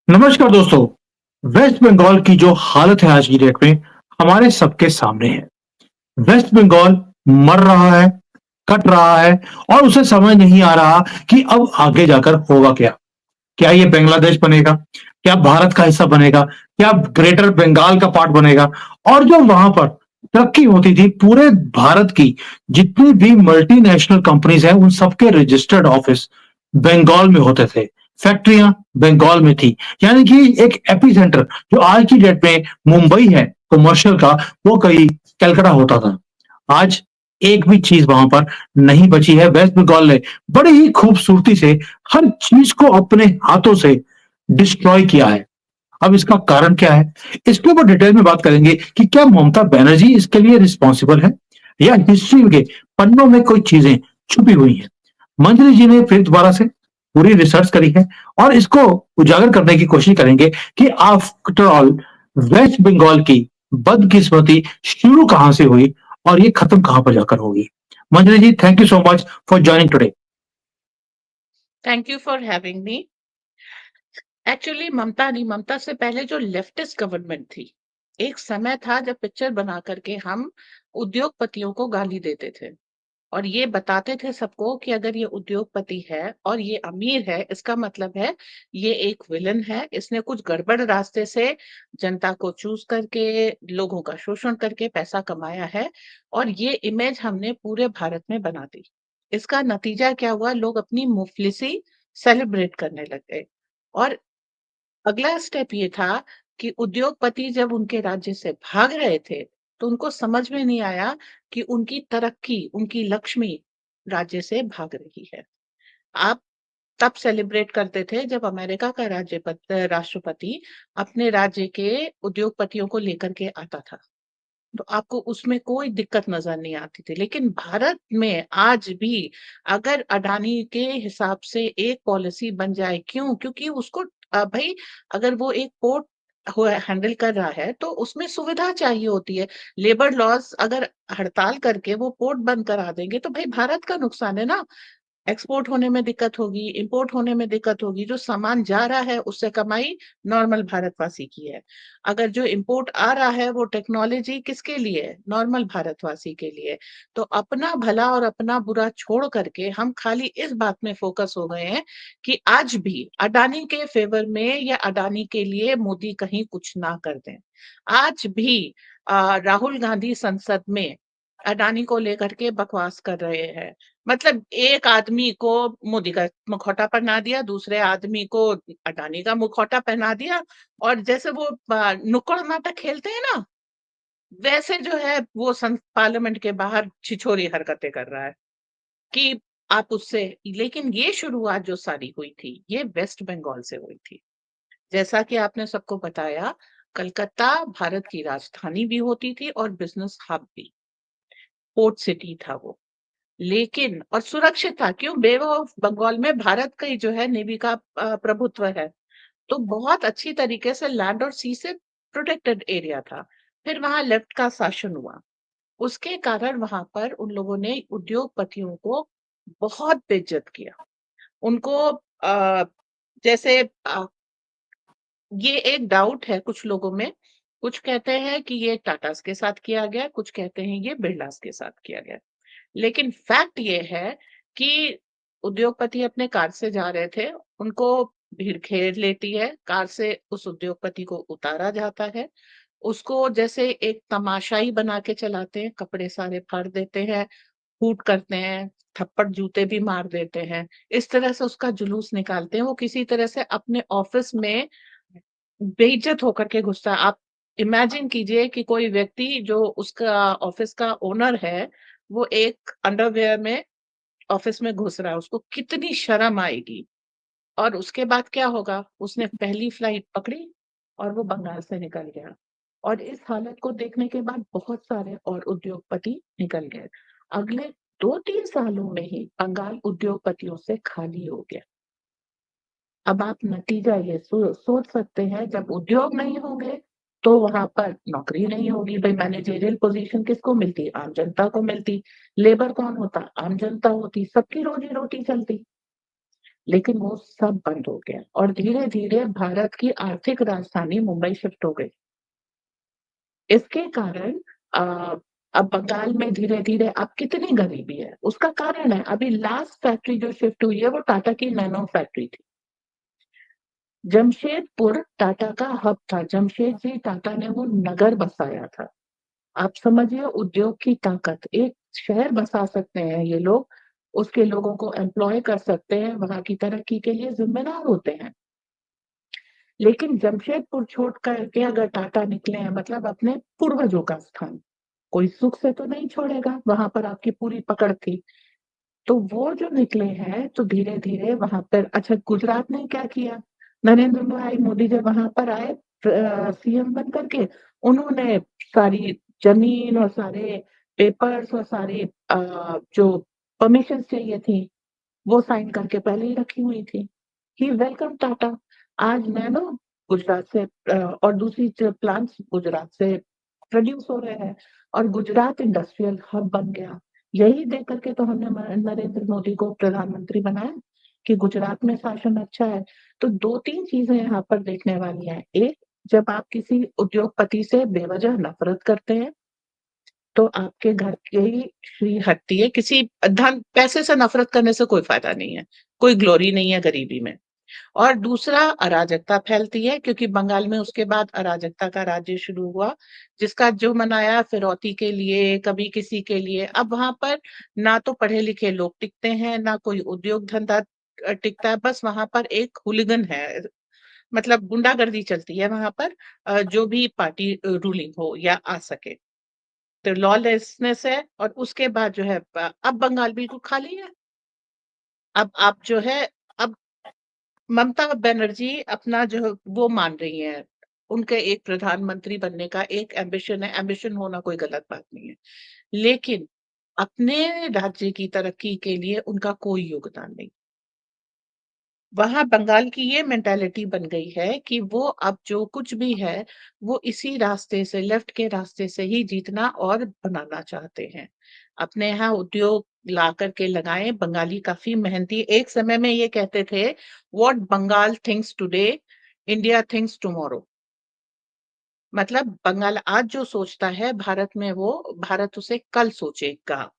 नमस्कार दोस्तों। वेस्ट बंगाल की जो हालत है आज की डेट में हमारे सबके सामने है। वेस्ट बंगाल मर रहा है, कट रहा है और उसे समझ नहीं आ रहा कि अब आगे जाकर होगा क्या। क्या ये बांग्लादेश बनेगा? क्या भारत का हिस्सा बनेगा? क्या ग्रेटर बंगाल का पार्ट बनेगा? और जो वहां पर तरक्की होती थी पूरे भारत की, जितनी भी मल्टीनेशनल कंपनीज हैं उन सबके रजिस्टर्ड ऑफिस बंगाल में होते थे। फैक्ट्रियां बंगाल में थी। यानी कि एक एपिसेंटर जो आज की डेट में मुंबई है कमर्शियल का, वो कहीं कलकत्ता होता था। आज एक भी चीज वहां पर नहीं बची है। वेस्ट बंगाल ने बड़ी ही खूबसूरती से हर चीज को अपने हाथों से डिस्ट्रॉय किया है। अब इसका कारण क्या है, इसके ऊपर डिटेल में बात करेंगे कि क्या ममता बनर्जी इसके लिए रिस्पॉन्सिबल है या हिस्ट्री के पन्नों में कोई चीजें छुपी हुई हैं। मंजरी जी ने फिर दोबारा से पूरी रिसर्च करी है और इसको उजागर करने की कोशिश करेंगे कि आफ्टर ऑल वेस्ट बंगाल की बदकिस्मती शुरू कहां से हुई और ये खत्म कहां पर जाकर होगी। Manjari ji, thank you so much for joining today. Thank you for having me. Actually Mamata नहीं, ममता से पहले जो लेफ्टिस्ट गवर्नमेंट थी, एक समय था जब पिक्चर बना करके हम उद्योगपतियों को गाली देते थे और ये बताते थे सबको कि अगर ये उद्योगपति है और ये अमीर है, इसका मतलब है ये एक विलन है, इसने कुछ गड़बड़ रास्ते से जनता को चूज करके, लोगों का शोषण करके पैसा कमाया है। और ये इमेज हमने पूरे भारत में बना दी। इसका नतीजा क्या हुआ? लोग अपनी मुफलिसी सेलिब्रेट करने लग गए। और अगला स्टेप ये था कि उद्योगपति जब उनके राज्य से भाग रहे थे, तो उनको समझ में नहीं आया कि उनकी तरक्की, उनकी लक्ष्मी राज्य से भाग रही है। आप तब सेलिब्रेट करते थे जब अमेरिका का राष्ट्रपति अपने राज्य के उद्योगपतियों को लेकर के आता था, तो आपको उसमें कोई दिक्कत नजर नहीं आती थी। लेकिन भारत में आज भी अगर अडानी के हिसाब से एक पॉलिसी बन जाए, क्यों? क्योंकि उसको भाई, अगर वो एक पोर्ट हैंडल कर रहा है तो उसमें सुविधा चाहिए होती है। लेबर लॉज अगर हड़ताल करके वो पोर्ट बंद करा देंगे तो भाई भारत का नुकसान है ना। एक्सपोर्ट होने में दिक्कत होगी, इंपोर्ट होने में दिक्कत होगी। जो सामान जा रहा है उससे कमाई नॉर्मल भारतवासी की है। अगर जो इंपोर्ट आ रहा है वो टेक्नोलॉजी किसके लिए है? नॉर्मल भारतवासी के लिए। तो अपना भला और अपना बुरा छोड़ करके हम खाली इस बात में फोकस हो गए हैं कि आज भी अडानी के फेवर में या अडानी के लिए मोदी कहीं कुछ ना कर दें। आज भी राहुल गांधी संसद में अडानी को लेकर के बकवास कर रहे हैं। मतलब एक आदमी को मोदी का मुखौटा पहना दिया, दूसरे आदमी को अडानी का मुखौटा पहना दिया, और जैसे वो नुक्कड़ नाटक खेलते हैं ना, वैसे जो है वो पार्लियामेंट के बाहर छिछोरी हरकतें कर रहा है कि आप उससे। लेकिन ये शुरुआत जो सारी हुई थी, ये वेस्ट बंगाल से हुई थी। जैसा कि आपने सबको बताया, कलकत्ता भारत की राजधानी भी होती थी और बिजनेस हब भी, पोर्ट सिटी था वो। लेकिन और सुरक्षित था, क्यों? बे ऑफ बंगाल में भारत का ही जो है नेवी का प्रभुत्व है, तो बहुत अच्छी तरीके से लैंड और सी से प्रोटेक्टेड एरिया था। फिर वहां लेफ्ट का शासन हुआ, उसके कारण वहां पर उन लोगों ने उद्योगपतियों को बहुत बेइज्जत किया। उनको जैसे ये एक डाउट है कुछ लोगों में, कुछ कहते हैं कि ये टाटास के साथ किया गया, कुछ कहते हैं ये बिरलास के साथ किया गया। लेकिन फैक्ट ये है कि उद्योगपति अपने कार से जा रहे थे, उनको भीड़ घेर लेती है, कार से उस उद्योगपति को उतारा जाता है, उसको जैसे एक तमाशाई बना के चलाते हैं, कपड़े सारे फाड़ देते हैं, कूट करते हैं, थप्पड़ जूते भी मार देते हैं। इस तरह से उसका जुलूस निकालते हैं। वो किसी तरह से अपने ऑफिस में बेइज्जत होकर के घुसता है। आप इमेजिन कीजिए कि कोई व्यक्ति जो उसका ऑफिस का ओनर है, वो एक अंडरवियर में ऑफिस में घुस रहा है, उसको कितनी शर्म आएगी। और उसके बाद क्या होगा? उसने पहली फ्लाइट पकड़ी और वो बंगाल से निकल गया। और इस हालत को देखने के बाद बहुत सारे और उद्योगपति निकल गए। अगले 2-3 सालों में ही बंगाल उद्योगपतियों से खाली हो गया। अब आप नतीजा ये सोच सकते हैं, जब उद्योग नहीं होंगे तो वहां पर नौकरी नहीं होगी। भाई मैनेजरियल पोजीशन किसको मिलती? आम जनता को मिलती। लेबर कौन होता? आम जनता होती। सबकी रोजी रोटी चलती। लेकिन वो सब बंद हो गया और धीरे-धीरे भारत की आर्थिक राजधानी मुंबई शिफ्ट हो गई। इसके कारण अ, अब बंगाल में धीरे-धीरे अब कितनी गरीबी है, उसका कारण है अभी लास्ट फैक्ट्री जो शिफ्ट हुई है वो टाटा की नैनो फैक्ट्री थी। जमशेदपुर टाटा का हब था, जमशेदजी टाटा ने वो नगर बसाया था। आप समझिए उद्योग की ताकत, एक शहर बसा सकते हैं ये लोग, उसके लोगों को एम्प्लॉय कर सकते हैं, वहाँ की तरक्की के लिए ज़िम्मेदार होते हैं। लेकिन जमशेदपुर छोड़ कर के अगर टाटा निकले हैं मतलब अपने पूर्वजों का स्थान, कोई सुख से तो नहीं छोड़ेगा, वहाँ पर आपकी पूरी पकड़ थी। तो वो जो निकले हैं तो धीरे-धीरे वहाँ पर अच्छा गुजरात ने क्या किया? नरेंद्र भाई मोदी जब वहाँ पर आए सीएम बन करके, उन्होंने सारी ज़मीन और सारे पेपर्स और सारी जो परमिशंस चाहिए थी, वो साइन करके पहले ही रखी हुई थी। ही वेलकम टाटा। आज नैनो गुजरात से और दूसरी जो प्लांट्स गुजरात से प्रोड्यूस हो रहे हैं और गुजरात इंडस्ट्रियल हब बन गया। यही देख करके तो हमने नरेंद्र मोदी को प्रधानमंत्री बनाया कि गुजरात में शासन अच्छा है। तो 2-3 चीज़ें यहाँ पर देखने वाली हैं। एक, जब आप किसी उद्योगपति से बेवजह नफ़रत करते हैं, तो आपके घर की श्री हटती है। किसी धन पैसे से नफ़रत करने से कोई फ़ायदा नहीं है, कोई ग्लोरी नहीं है गरीबी में। और दूसरा अराजकता फैलती है क्योंकि बंगाल में उसके बाद अराजकता का राज्य शुरू हुआ, जिसका जो मनाया फिरौती के लिए, कभी किसी के लिए। अब वहाँ पर ना तो पढ़े-लिखे लोग टिकते हैं, ना कोई उद्योग धंधा टिकता है, बस वहाँ पर एक हुलिगन है, मतलब गुंडागर्दी चलती है वहाँ पर जो भी पार्टी रूलिंग हो या आ सके। तो लॉलेसनेस है और उसके बाद जो है अब बंगाल बिल्कुल खाली है। अब आप जो है अब ममता बनर्जी अपना जो वो मान रही हैं, उनके एक प्रधानमंत्री बनने का एक एम्बिशन है, एम्बिशन होना कोई गलत बात नहीं है। लेकिन अपने राज्य की तरक्की के लिए उनका कोई योगदान नहीं। वहाँ बंगाल की ये मेंटालिटी बन गई है कि वो अब जो कुछ भी है, वो इसी रास्ते से लेफ्ट के रास्ते से ही जीतना और बनाना चाहते हैं। अपने यहाँ उद्योग ला कर के लगाएँ, बंगाली काफ़ी मेहनती एक समय में ये कहते थे, what Bengal thinks today, India thinks tomorrow. मतलब बंगाल आज जो सोचता है, भारत उसे कल सोचेगा।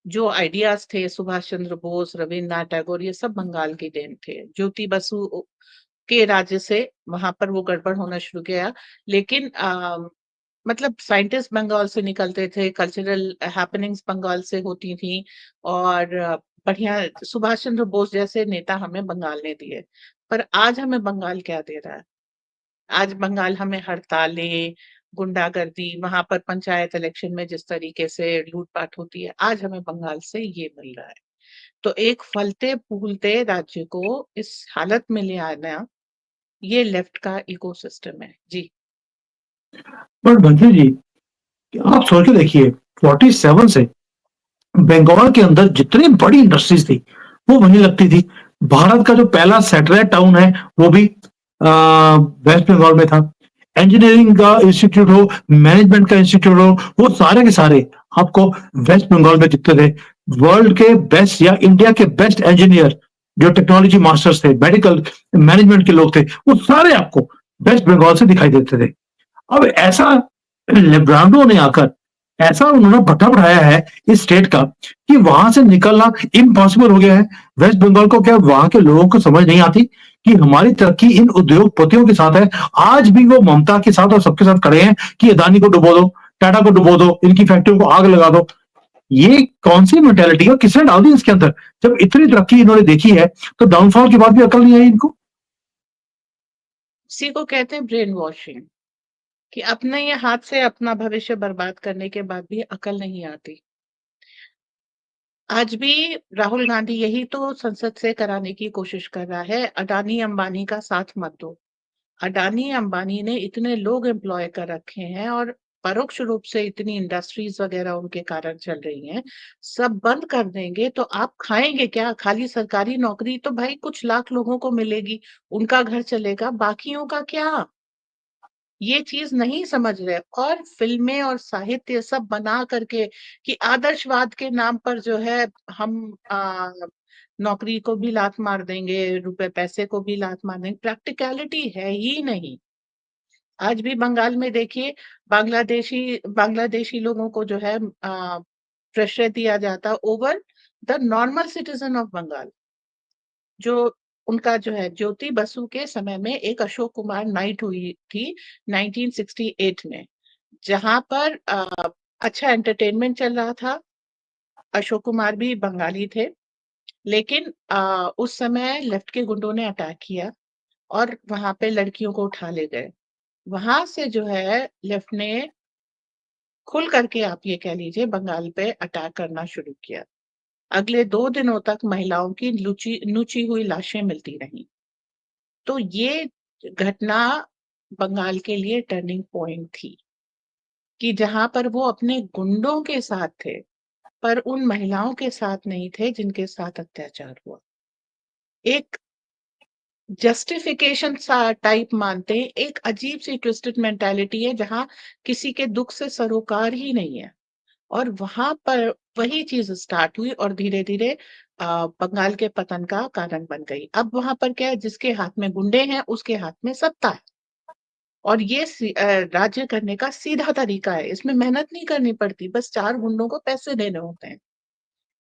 जो आइडियाज़ थे सुभाष चंद्र बोस, रवीन्द्रनाथ टैगोर ये सब बंगाल की देन थे। ज्योति बसु के राज्य से वहाँ पर वो गड़बड़ होना शुरू किया। लेकिन मतलब साइंटिस्ट बंगाल से निकलते थे, कल्चरल हैपनिंग्स बंगाल से होती थी और बढ़िया सुभाष चंद्र बोस जैसे नेता हमें बंगाल ने दिए। पर आज हमें बंगाल क्या दे रहा है? आज बंगाल हमें हड़तालें, गुंडागर्दी, वहाँ पर पंचायत इलेक्शन में जिस तरीके से लूट-पाट होती है, आज हमें बंगाल से ये मिल रहा है। तो एक फलते-फूलते राज्य को इस हालत में ले आना, ये लेफ्ट का इकोसिस्टम है। जी। बट बंजू जी, आप सोच के देखिए 47 से बंगाल के अंदर जितनी बड़ी इंडस्ट्रीज थी वो वहीं लगती थी। भारत का जो पहला सैटेलाइट टाउन है वो भी वेस्ट बंगाल में था। इंजीनियरिंग का इंस्टीट्यूट हो, मैनेजमेंट का इंस्टीट्यूट हो, वो सारे के सारे आपको वेस्ट बंगाल में दिखते थे। वर्ल्ड के बेस्ट या इंडिया के बेस्ट इंजीनियर जो टेक्नोलॉजी मास्टर्स थे, मेडिकल मैनेजमेंट के लोग थे, वो सारे आपको वेस्ट बंगाल से दिखाई देते थे। अब ऐसा लेब्रांडो ने आकर ऐसा उन्होंने भट्टा बढ़ाया है इस स्टेट का कि वहां से निकलना इम्पॉसिबल हो गया है। वेस्ट बंगाल को क्या वहां के लोगों को समझ नहीं आती कि हमारी तरक्की इन उद्योगपतियों के साथ है। आज भी वो ममता के साथ और सबके साथ खड़े हैं कि अदानी को डुबो दो, टाटा को डुबो दो, इनकी फैक्ट्रियों को आग लगा दो। ये कौन सी मेंटेलिटी है, किसने डाल दी इसके अंदर? जब इतनी तरक्की इन्होंने देखी है तो डाउनफॉल के बाद भी अकल नहीं आई इनको। इसी को कहते हैं ब्रेन वॉशिंग कि अपने ये हाथ से अपना भविष्य बर्बाद करने के बाद भी अकल नहीं आती। आज भी राहुल गांधी यही तो संसद से कराने की कोशिश कर रहा है, अडानी अंबानी का साथ मत दो। अडानी अंबानी ने इतने लोग एम्प्लॉय कर रखे हैं और परोक्ष रूप से इतनी इंडस्ट्रीज वगैरह उनके कारण चल रही हैं। सब बंद कर देंगे तो आप खाएंगे क्या? खाली सरकारी नौकरी तो भाई कुछ लाख लोगों को मिलेगी, उनका घर चलेगा, बाकियों का क्या? ये चीज नहीं समझ रहे और फिल्में और साहित्य सब बना करके कि आदर्शवाद के नाम पर जो है हम नौकरी को भी लात मार देंगे, रुपए पैसे को भी लात मार देंगे, प्रैक्टिकलिटी है ही नहीं। आज भी बंगाल में देखिए, बांग्लादेशी लोगों को जो है प्रेशर दिया जाता over the normal citizen of Bengal. जो उनका जो है ज्योति बसु के समय में एक अशोक कुमार नाइट हुई थी 1968 में, जहां पर अच्छा एंटरटेनमेंट चल रहा था। अशोक कुमार भी बंगाली थे, लेकिन उस समय लेफ्ट के गुंडों ने अटैक किया और वहां पे लड़कियों को उठा ले गए। वहां से जो है लेफ्ट ने खुल करके, आप ये कह लीजिए, बंगाल पे अटैक करना शुरू किया। अगले 2 दिनों तक महिलाओं की नुची हुई लाशें मिलती रहीं। तो ये घटना बंगाल के लिए टर्निंग पॉइंट थी कि जहां पर वो अपने गुंडों के साथ थे, पर उन महिलाओं के साथ नहीं थे जिनके साथ अत्याचार हुआ। एक जस्टिफिकेशन सा टाइप मानते हैं, एक अजीब सी ट्विस्टेड मेंटालिटी है जहां किसी के दुख से सरोकार ही नहीं है। और वहां पर वही चीज स्टार्ट हुई और धीरे धीरे बंगाल के पतन का कारण बन गई। अब वहां पर क्या है, जिसके हाथ में गुंडे हैं उसके हाथ में सत्ता है, और ये राज्य करने का सीधा तरीका है। इसमें मेहनत नहीं करनी पड़ती, बस 4 गुंडों को पैसे देने होते हैं।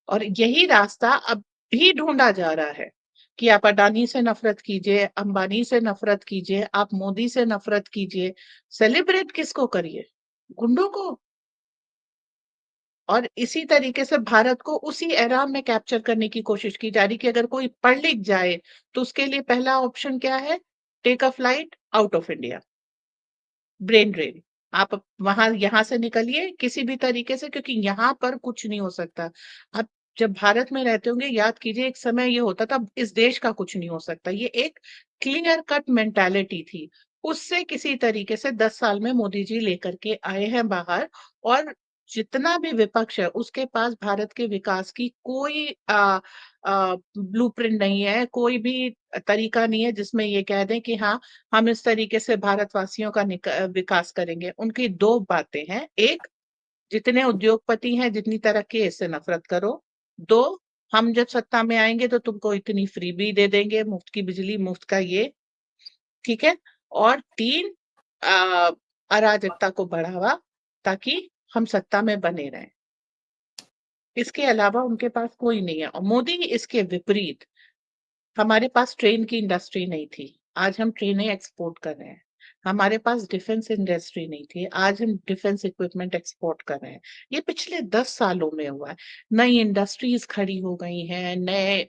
और यही रास्ता अब भी ढूंढा जा रहा है कि आप अडानी से नफरत कीजिए, अंबानी से नफरत कीजिए, आप मोदी से नफरत कीजिए, सेलिब्रेट किसको करिए? गुंडों को। और इसी तरीके से भारत को उसी एरा में कैप्चर करने की कोशिश की जा रही कि अगर कोई पढ़ लिख जाए तो उसके लिए पहला ऑप्शन क्या है? Take a flight out of India, brain drain. आप वहां यहां से निकलिए किसी भी तरीके से, क्योंकि यहाँ पर कुछ नहीं हो सकता। आप जब भारत में रहते होंगे, याद कीजिए, एक समय ये होता था इस देश का कुछ नहीं हो सकता। ये एक क्लियर कट मेंटालिटी थी। उससे किसी तरीके से 10 साल में मोदी जी लेकर के आए हैं बाहर। और जितना भी विपक्ष है उसके पास भारत के विकास की कोई ब्लूप्रिंट नहीं है, कोई भी तरीका नहीं है जिसमें ये कह दें कि हाँ, हम इस तरीके से भारतवासियों का विकास करेंगे। उनकी 2 बातें हैं। एक, जितने उद्योगपति हैं, जितनी तरक्की है, इससे नफरत करो। 2, हम जब सत्ता में आएंगे तो तुमको इतनी फ्रीबी दे देंगे, मुफ्त की बिजली, मुफ्त का ये, ठीक है। और 3, अ, अराजकता को बढ़ावा, ताकि हम सत्ता में बने रहें। इसके अलावा उनके पास कोई नहीं है। और मोदी इसके विपरीत, हमारे पास ट्रेन की इंडस्ट्री नहीं थी, आज हम ट्रेनें एक्सपोर्ट कर रहे हैं। हमारे पास डिफेंस इंडस्ट्री नहीं थी, आज हम डिफेंस इक्विपमेंट एक्सपोर्ट कर रहे हैं। ये पिछले 10 सालों में हुआ है। नई इंडस्ट्रीज खड़ी हो गई हैं, नए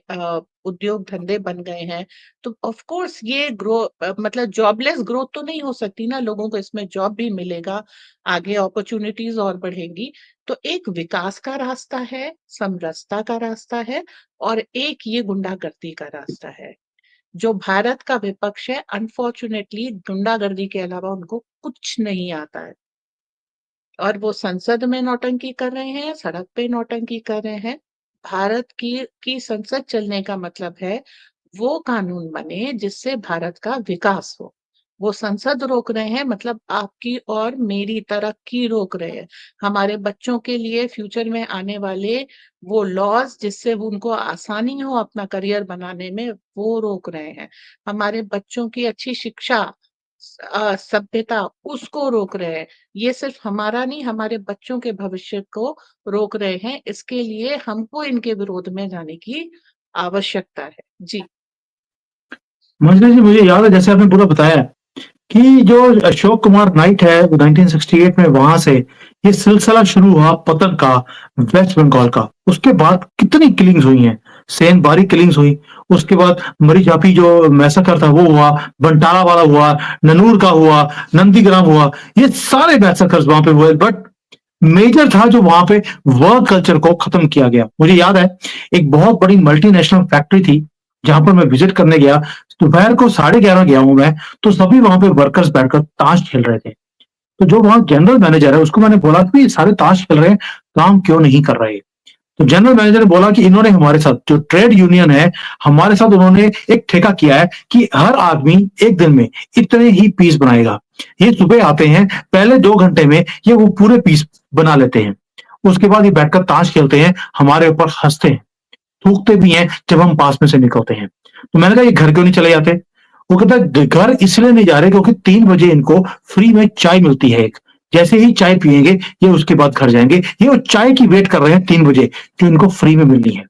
उद्योग धंधे बन गए हैं। तो ऑफ कोर्स ये मतलब जॉबलेस ग्रोथ तो नहीं हो सकती ना, लोगों को इसमें जॉब भी मिलेगा, आगे अपॉर्चुनिटीज और बढ़ेंगी। तो एक विकास का रास्ता है, समरसता का रास्ता है, और एक ये गुंडागर्दी का रास्ता है। जो भारत का विपक्ष है, अनफॉर्चुनेटली गुंडागर्दी के अलावा उनको कुछ नहीं आता है। और वो संसद में नौटंकी कर रहे हैं, सड़क पे नौटंकी कर रहे हैं। भारत की संसद चलने का मतलब है वो कानून बने जिससे भारत का विकास हो। वो संसद रोक रहे हैं, मतलब आपकी और मेरी तरक्की रोक रहे हैं। हमारे बच्चों के लिए फ्यूचर में आने वाले वो लॉज जिससे वो उनको आसानी हो अपना करियर बनाने में, वो रोक रहे हैं। हमारे बच्चों की अच्छी शिक्षा, सभ्यता, उसको रोक रहे हैं। ये सिर्फ हमारा नहीं, हमारे बच्चों के भविष्य को रोक रहे हैं। इसके लिए हमको इनके विरोध में जाने की आवश्यकता है। जी। मंजरी जी, मुझे याद है जैसे आपने पूरा बताया कि जो अशोक कुमार नाइट है वो 1968 में वहां से ये सिलसिला शुरू हुआ पतन का, वेस्ट बंगाल का। उसके बाद कितनी किलिंग्स हुई हैं, सेन बारी किलिंग्स हुई, उसके बाद मरी जापी जो मैसेकर था वो हुआ, बंटाला वाला हुआ, ननूर का हुआ, नंदीग्राम हुआ, ये सारे मैसेकर्स वहां पे हुए। बट मेजर था जो वहां पे वर्क कल्चर को खत्म किया गया। मुझे याद है एक बहुत बड़ी मल्टीनेशनल फैक्ट्री थी जहां पर मैं विजिट करने गया, दोपहर को 11:30 गया हूं मैं, तो सभी वहां पे वर्कर्स बैठकर ताश खेल रहे थे। तो जो वहां जनरल मैनेजर है उसको मैंने बोला कि ये सारे ताश खेल रहे हैं, काम क्यों नहीं कर रहे? तो जनरल मैनेजर ने बोला कि इन्होंने हमारे साथ, जो ट्रेड यूनियन है हमारे साथ, उन्होंने एक ठेका किया है कि हर आदमी एक दिन में इतने ही पीस बनाएगा। ये सुबह आते हैं, पहले 2 घंटे में ये वो पूरे पीस बना लेते हैं, उसके बाद ये बैठकर ताश खेलते हैं, हमारे ऊपर हंसते हैं। थूकते भी हैं जब हम पास में से निकलते हैं। तो मैंने कहा ये घर क्यों नहीं चले जाते? वो कहता है घर इसलिए नहीं जा रहे क्योंकि 3 बजे इनको फ्री में चाय मिलती है एक। जैसे ही चाय पिएँगे ये उसके बाद घर जाएँगे। ये वो चाय की वेट कर रहे हैं 3 बजे जो इनको फ्री में मिलनी है।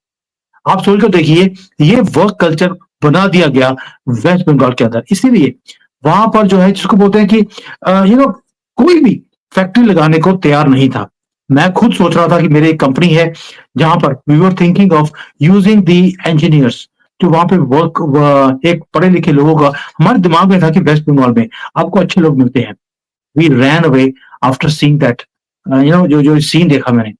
आप सोच कर देखिए, ये वर्क कल्चर बना दिया गया वेस्ट बंगाल के अंदर। इसीलिए वहाँ पर जो है जिसको बोलते हैं कि कोई भी फैक्ट्री लगाने को तैयार नहीं था। मैं खुद सोच रहा था कि मेरी एक कंपनी है, जहाँ पर we were thinking of using the engineers जो वहाँ पे एक पढ़े-लिखे लोगों का हमारे दिमाग में था कि वेस्ट बंगाल में आपको अच्छे लोग मिलते हैं। We ran away after seeing that जो सीन देखा मैंने।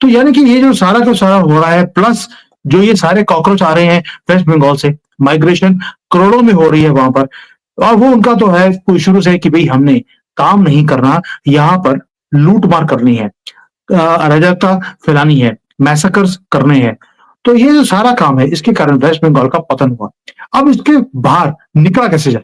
तो यानी कि ये जो सारा का सारा हो रहा है प्लस जो ये सारे कॉकरोच आ रहे हैं वेस्ट बंगाल से, माइग्रेशन करोड़ों में हो रही है वहां पर। और वो उनका तो है कोई शुरू से कि भाई हमने काम नहीं करना, यहाँ पर लूट मार करनी है, अराजकता फैलानी है, मैसेकर्स करने हैं। तो ये जो सारा काम है इसके कारण वेस्ट बंगाल का पतन हुआ। अब इसके बाहर निकला कैसे जाए?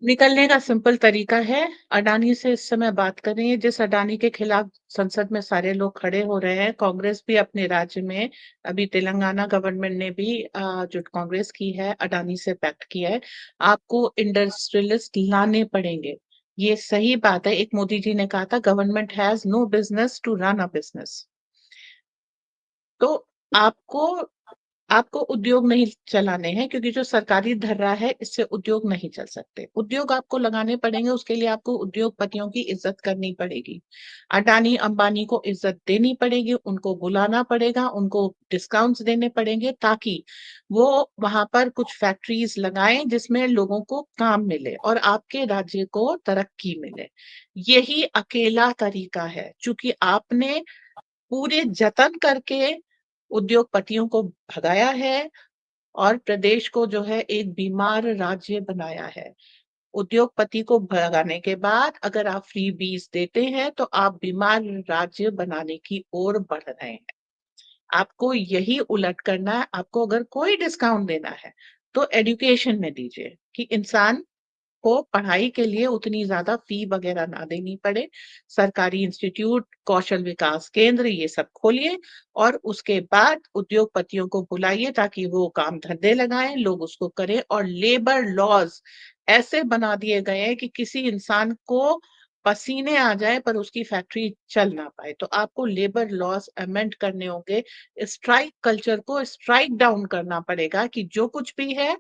निकलने का सिंपल तरीका है, अडानी से इस समय बात कर रही है। जिस अडानी के खिलाफ संसद में सारे लोग खड़े हो रहे हैं, कांग्रेस भी अपने राज्य में, अभी तेलंगाना गवर्नमेंट ने भी जो कांग्रेस की है अडानी से पैक्ट किया है। आपको इंडस्ट्रियलिस्ट लाने पड़ेंगे, ये सही बात है। एक मोदी जी ने कहा था, government has no business to run a business. तो आपको आपको उद्योग नहीं चलाने हैं, क्योंकि जो सरकारी धर्रा है इससे उद्योग नहीं चल सकते। उद्योग आपको लगाने पड़ेंगे, उसके लिए आपको उद्योगपतियों की इज्जत करनी पड़ेगी। अडानी अंबानी को इज्जत देनी पड़ेगी, उनको बुलाना पड़ेगा, उनको डिस्काउंट्स देने पड़ेंगे, ताकि वो वहां पर कुछ फैक्ट्रीज लगाएं जिसमें लोगों को काम मिले और आपके राज्य को तरक्की मिले। यही अकेला तरीका है। चूंकि आपने पूरे जतन करके उद्योगपतियों को भगाया है और प्रदेश को जो है एक बीमार राज्य बनाया है। उद्योगपति को भगाने के बाद अगर आप फ्री बीज देते हैं तो आप बीमार राज्य बनाने की ओर बढ़ रहे हैं। आपको यही उलट करना है। आपको अगर कोई डिस्काउंट देना है तो एजुकेशन में दीजिए, कि इंसान को पढ़ाई के लिए उतनी ज्यादा फी वगैरह ना देनी पड़े। सरकारी इंस्टीट्यूट, कौशल विकास केंद्र, ये सब खोलिए और उसके बाद उद्योगपतियों को बुलाइए ताकि वो काम धंधे लगाएं, लोग उसको करें। और लेबर लॉज ऐसे बना दिए गए हैं कि किसी इंसान को पसीने आ जाए पर उसकी फैक्ट्री चल ना पाए। तो आपको लेबर लॉज अमेंड करने होंगे। स्ट्राइक कल्चर को स्ट्राइक डाउन करना पड़ेगा, कि जो कुछ भी है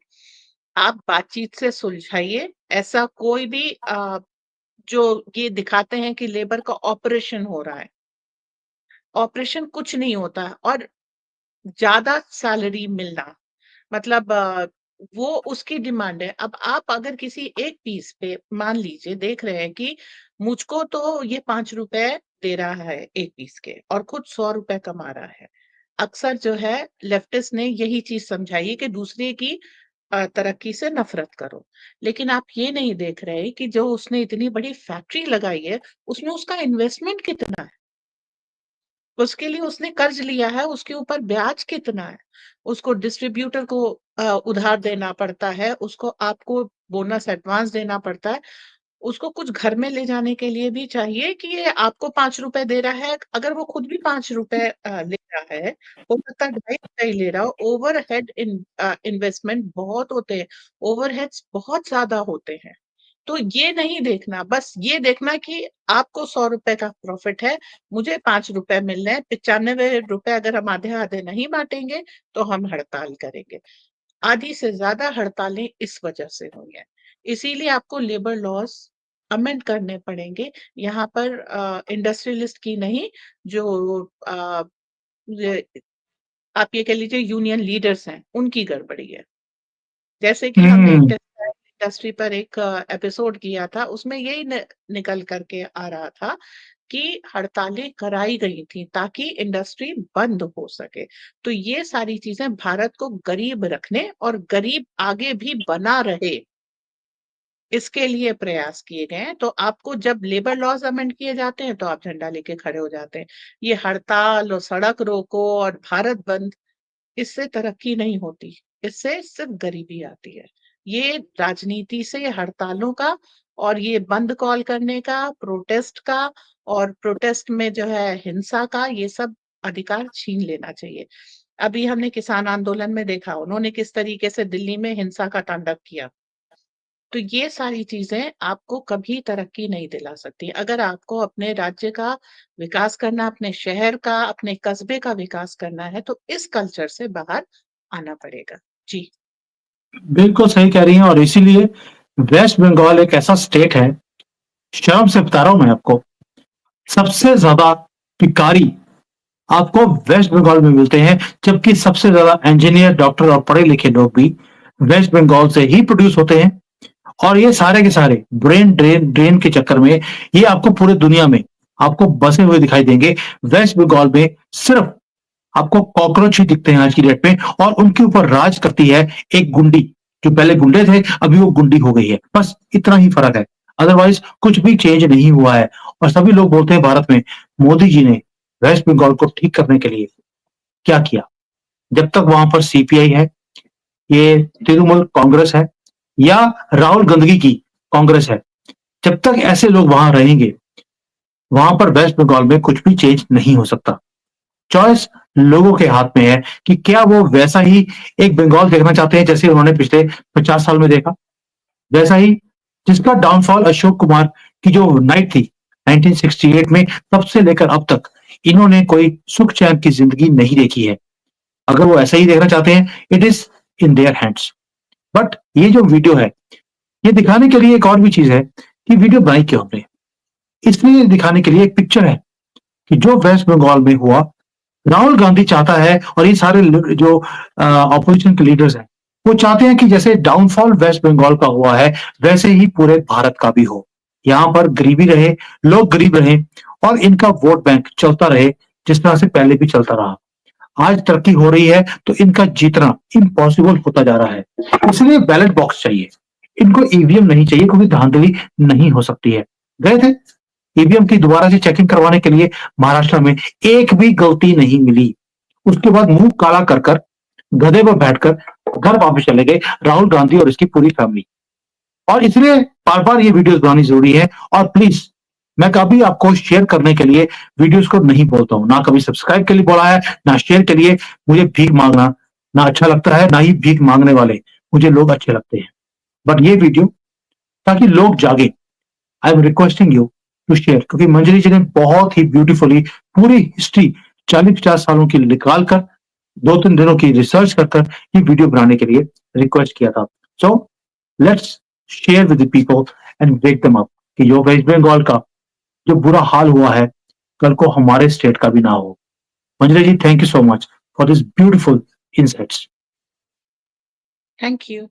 आप बातचीत से सुलझाइए। ऐसा कोई भी जो ये दिखाते हैं कि लेबर का ऑपरेशन हो रहा है, ऑपरेशन कुछ नहीं होता है। और ज्यादा सैलरी मिलना मतलब वो उसकी डिमांड है। अब आप अगर किसी एक पीस पे मान लीजिए देख रहे हैं कि मुझको तो ये 5 रुपए दे रहा है एक पीस के और खुद 100 रुपए कमा रहा है। अक्सर जो है लेफ्टिस्ट ने यही चीज समझाई है कि दूसरे की तरक्की से नफरत करो। लेकिन आप ये नहीं देख रहे कि जो उसने इतनी बड़ी फैक्ट्री लगाई है उसमें उसका इन्वेस्टमेंट कितना है, उसके लिए उसने कर्ज लिया है, उसके ऊपर ब्याज कितना है, उसको डिस्ट्रीब्यूटर को उधार देना पड़ता है, उसको आपको बोनस एडवांस देना पड़ता है, उसको कुछ घर में ले जाने के लिए भी चाहिए कि ये आपको 5 रुपए दे रहा है। अगर वो खुद भी 5 रुपए ले रहा है, हो सकता है 2.5 रुपए ही ले रहा हो, ओवरहेड इन्वेस्टमेंट बहुत होते हैं, ओवरहेड्स बहुत ज्यादा होते हैं। तो ये नहीं देखना, बस ये देखना कि आपको 100 रुपए का प्रॉफिट है, मुझे 5 रुपए मिल रहे हैं। 95 रुपए अगर हम आधे आधे नहीं बांटेंगे तो हम हड़ताल करेंगे। आधी से ज्यादा हड़तालें इस वजह से हुई हैं। इसीलिए आपको लेबर लॉज अमेंड करने पड़ेंगे। यहाँ पर इंडस्ट्रियलिस्ट की नहीं, जो आप ये कह लीजिए यूनियन लीडर्स हैं, उनकी गड़बड़ी है। जैसे कि हमने हम्म। टेक्सटाइल इंडस्ट्री पर एक एपिसोड किया था, उसमें यही निकल करके आ रहा था कि हड़तालें कराई गई थी ताकि इंडस्ट्री बंद हो सके। तो ये सारी चीजें भारत को गरीब रखने और गरीब आगे भी बना रहे, इसके लिए प्रयास किए गए हैं। तो आपको जब लेबर लॉज अमेंड किए जाते हैं तो आप झंडा लेके खड़े हो जाते हैं। ये हड़ताल और सड़क रोको और भारत बंद, इससे तरक्की नहीं होती, इससे सिर्फ गरीबी आती है। ये राजनीति से हड़तालों का और ये बंद कॉल करने का, प्रोटेस्ट का और प्रोटेस्ट में जो है हिंसा का, ये सब अधिकार छीन लेना चाहिए। अभी हमने किसान आंदोलन में देखा उन्होंने किस तरीके से दिल्ली में हिंसा का तांडव किया। तो ये सारी चीजें आपको कभी तरक्की नहीं दिला सकती। अगर आपको अपने राज्य का विकास करना, अपने शहर का, अपने कस्बे का विकास करना है, तो इस कल्चर से बाहर आना पड़ेगा। जी। बिल्कुल सही कह रही हैं और इसीलिए वेस्ट बंगाल एक ऐसा स्टेट है, शर्म से बता रहा हूं मैं आपको, सबसे ज्यादा भिखारी आपको वेस्ट बंगाल में मिलते हैं, जबकि सबसे ज्यादा इंजीनियर, डॉक्टर और पढ़े लिखे लोग भी वेस्ट बंगाल से ही प्रोड्यूस होते हैं। और ये सारे के सारे ब्रेन ड्रेन ड्रेन के चक्कर में ये आपको पूरे दुनिया में आपको बसे हुए दिखाई देंगे। वेस्ट बंगाल में सिर्फ आपको कॉकरोच ही दिखते हैं आज की डेट में, और उनके ऊपर राज करती है एक गुंडी। जो पहले गुंडे थे अभी वो गुंडी हो गई है, बस इतना ही फर्क है। अदरवाइज कुछ भी चेंज नहीं हुआ है। और सभी लोग बोलते हैं भारत में मोदी जी ने वेस्ट बंगाल को ठीक करने के लिए क्या किया। जब तक वहां पर सीपीआई है, ये तृणमूल कांग्रेस है या राहुल गांधी की कांग्रेस है, जब तक ऐसे लोग वहां रहेंगे, वहां पर वेस्ट बंगाल में कुछ भी चेंज नहीं हो सकता। चॉइस लोगों के हाथ में है कि क्या वो वैसा ही एक बंगाल देखना चाहते हैं जैसे उन्होंने पिछले 50 साल में देखा, वैसा ही जिसका डाउनफॉल अशोक कुमार की जो नाइट थी 1968 में, तब से लेकर अब तक इन्होंने कोई सुख चैन की जिंदगी नहीं देखी है। अगर वो ऐसा ही देखना चाहते हैं, it is in their hands. But ये जो वीडियो है, ये दिखाने के लिए एक और भी चीज है कि वीडियो बनाई क्यों हमने। इसलिए दिखाने के लिए एक पिक्चर है कि जो वेस्ट बंगाल में हुआ, राहुल गांधी चाहता है और ये सारे जो ऑपोजिशन के लीडर्स हैं, वो चाहते हैं कि जैसे डाउनफॉल वेस्ट बंगाल का हुआ है वैसे ही पूरे भारत का भी हो। यहाँ पर गरीबी रहे, लोग गरीब रहे और इनका वोट बैंक चलता रहे जिस तरह से पहले भी चलता रहा। आज तरक्की हो रही है तो इनका जीतना इम्पॉसिबल होता जा रहा है। इसलिए बैलेट बॉक्स चाहिए, इनको ईवीएम नहीं चाहिए, क्योंकि धांधली नहीं हो सकती है। गए थे ईवीएम की दोबारा से चेकिंग करवाने के लिए महाराष्ट्र में, एक भी गलती नहीं मिली। उसके बाद मुंह काला कर कर गधे पर बैठकर घर वापस चले गए राहुल गांधी और इसकी पूरी फैमिली। और इसलिए बार बार ये वीडियोस बनानी जरूरी है। और प्लीज, मैं कभी आपको शेयर करने के लिए वीडियोस को नहीं बोलता हूं, ना कभी सब्सक्राइब के लिए बोला है, ना शेयर के लिए। मुझे भीख मांगना ना अच्छा लगता है, ना ही भीख मांगने वाले मुझे लोग अच्छे लगते हैं। बट ये वीडियो ताकि लोग जागे, I am requesting you to share, क्योंकि मंजरी जी ने बहुत ही ब्यूटीफुली पूरी हिस्ट्री 40-50 सालों की निकाल कर 2-3 दिनों की रिसर्च कर कर ये वीडियो बनाने के लिए रिक्वेस्ट किया था। So let's share with the people and break them up कि जो वेस्ट बंगाल का जो बुरा हाल हुआ है, कल को हमारे स्टेट का भी ना हो। Manjari ji, thank you so much for this beautiful insights. Thank you.